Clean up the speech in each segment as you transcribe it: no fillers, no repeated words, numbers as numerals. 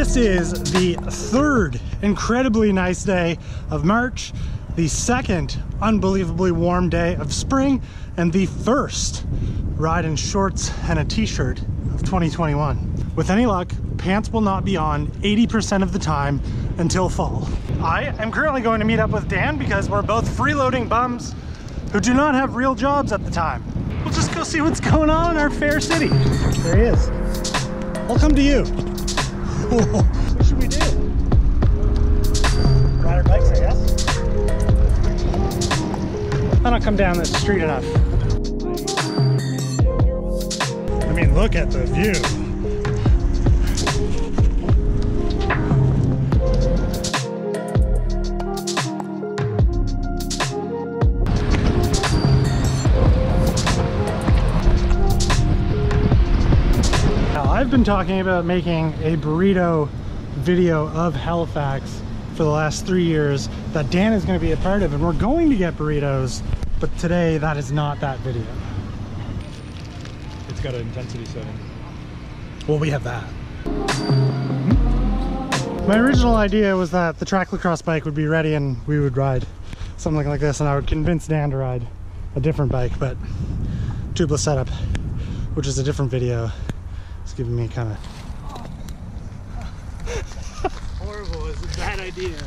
This is the third incredibly nice day of March, the second unbelievably warm day of spring, and the first ride in shorts and a t-shirt of 2021. With any luck, pants will not be on 80% of the time until fall. I am currently going to meet up with Dan because we're both freeloading bums who do not have real jobs at the time. We'll just go see what's going on in our fair city. There he is. I'll come to you. What should we do? Ride our bikes, I guess? I don't come down this street enough. I mean, look at the view. I've been talking about making a burrito video of Halifax for the last 3 years that Dan is going to be a part of, and we're going to get burritos, but today that is not that video. It's got an intensity setting. Well, we have that. My original idea was that the track lacrosse bike would be ready and we would ride something like this, and I would convince Dan to ride a different bike, but tubeless setup, which is a different video, it's giving me kind of Horrible, it's a bad idea.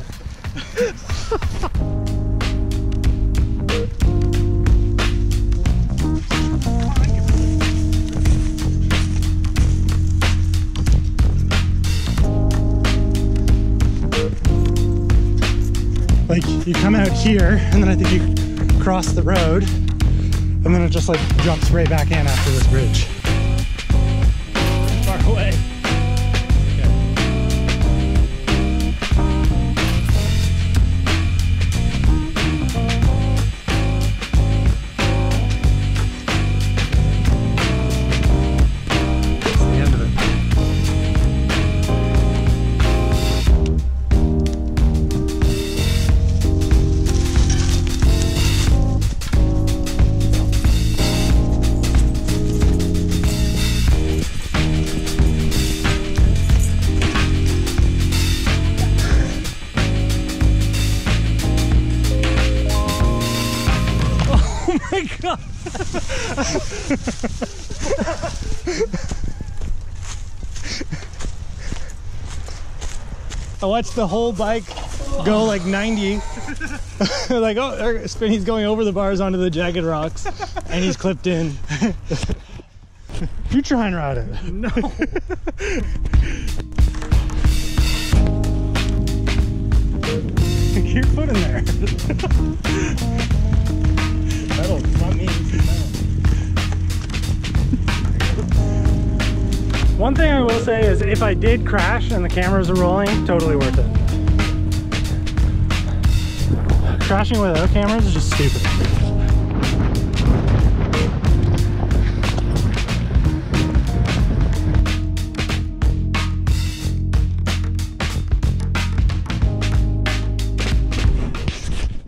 like you come out here and then I think you cross the road and then it just like jumps right back in after this bridge. Far away. God. I watched the whole bike go like 90. Like, oh, he's going over the bars onto the jagged rocks and he's clipped in. You try and ride it. No. Get your foot in there. Metal, not me. One thing I will say is if I did crash and the cameras are rolling, totally worth it. Crashing without cameras is just stupid.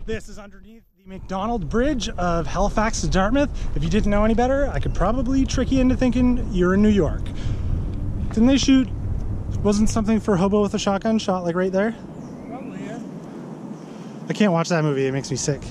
This is underneath the McDonald Bridge of Halifax to Dartmouth. If you didn't know any better, I could probably trick you into thinking you're in New York. Didn't they shoot, wasn't something for Hobo with a Shotgun shot like right there? Probably, yeah. I can't watch that movie, it makes me sick.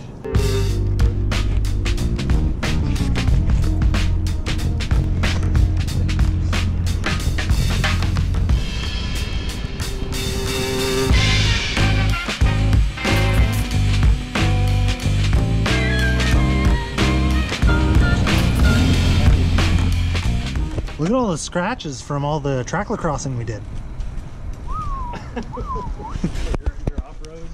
Look at all the scratches from all the track lacrossing we did. You're off-road.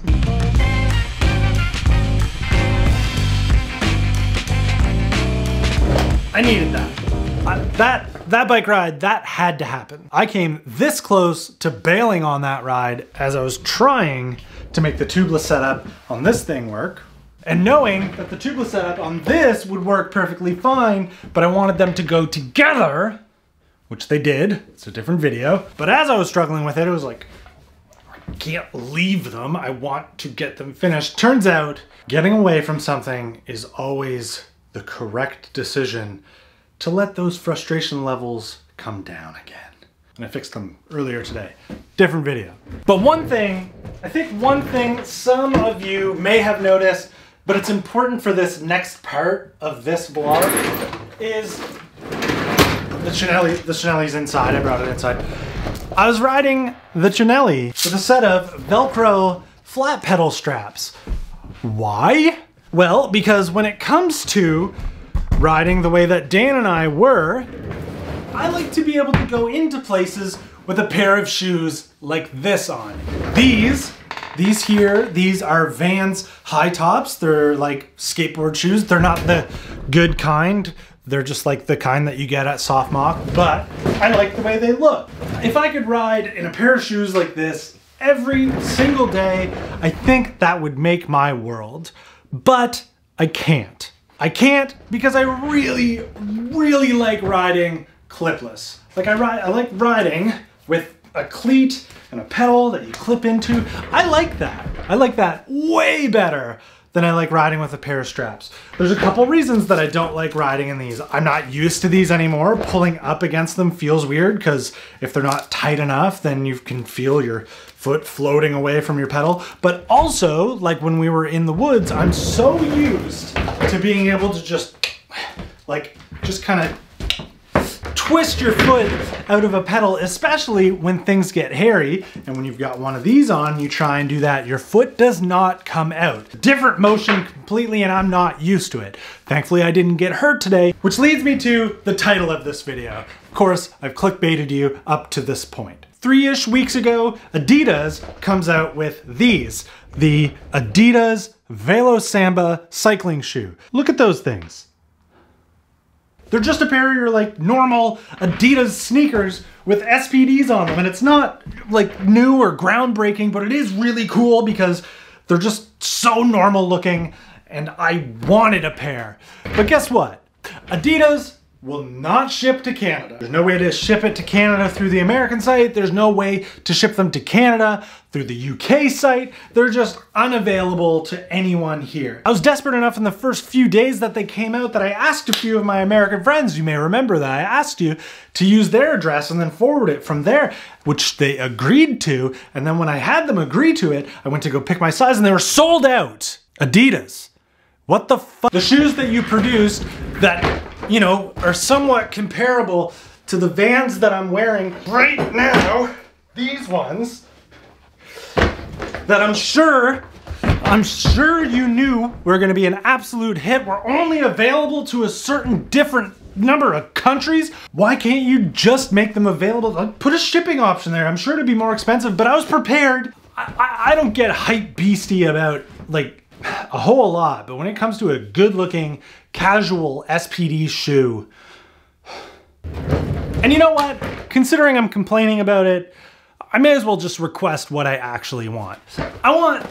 I needed that. That bike ride, that had to happen. I came this close to bailing on that ride as I was trying to make the tubeless setup on this thing work. And knowing that the tubeless setup on this would work perfectly fine, but I wanted them to go together, which they did. It's a different video. But as I was struggling with it, it was like, I can't leave them. I want to get them finished. Turns out, getting away from something is always the correct decision to let those frustration levels come down again. and I fixed them earlier today. Different video. But I think one thing some of you may have noticed, but it's important for this next part of this vlog, is the Cinelli's inside. I brought it inside. I was riding the Cinelli with a set of Velcro flat pedal straps. Why? Well, because when it comes to riding the way that Dan and I were, I like to be able to go into places with a pair of shoes like this on. These here, these are Vans high tops. They're like skateboard shoes. They're not the good kind. They're just like the kind that you get at Soft Mock, but I like the way they look. If I could ride in a pair of shoes like this every single day, I think that would make my world. But I can't. I can't because I really, really like riding clipless. Like I like riding with a cleat and a pedal that you clip into. I like that. I like that way better than I like riding with a pair of straps. There's a couple reasons that I don't like riding in these. I'm not used to these anymore. Pulling up against them feels weird because if they're not tight enough, then you can feel your foot floating away from your pedal. But also, like when we were in the woods, I'm so used to being able to just kind of twist your foot out of a pedal, especially when things get hairy. And when you've got one of these on, you try and do that, your foot does not come out. Different motion completely, and I'm not used to it. Thankfully, I didn't get hurt today, which leads me to the title of this video. Of course, I've clickbaited you up to this point. 3-ish weeks ago, Adidas comes out with these, the Adidas Velo Samba cycling shoe. Look at those things. They're just a pair of your like normal Adidas sneakers with SPDs on them, and it's not like new or groundbreaking, but it is really cool because they're just so normal looking, and I wanted a pair. But guess what? Adidas will not ship to Canada. There's no way to ship it to Canada through the American site. There's no way to ship them to Canada through the UK site. They're just unavailable to anyone here. I was desperate enough in the first few days that they came out that I asked a few of my American friends, you may remember that I asked you to use their address and then forward it from there, which they agreed to. And then when I had them agree to it, I went to go pick my size and they were sold out. Adidas, what the fuck? The shoes that you produced that, you know, are somewhat comparable to the Vans that I'm wearing right now, these ones, that I'm sure you knew were gonna be an absolute hit, were only available to a certain different number of countries. Why can't you just make them available? Put a shipping option there. I'm sure it'd be more expensive, but I was prepared. I don't get hype beastie about like a whole lot, but when it comes to a good looking casual SPD shoe, and you know what? Considering I'm complaining about it, I may as well just request what I actually want. I want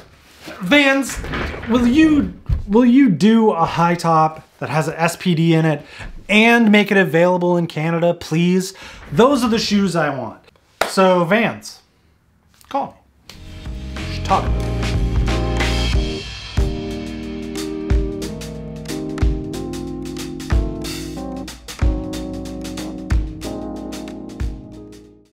Vans, will you do a high top that has an SPD in it and make it available in Canada, please? Those are the shoes I want. So Vans, call me. Talk.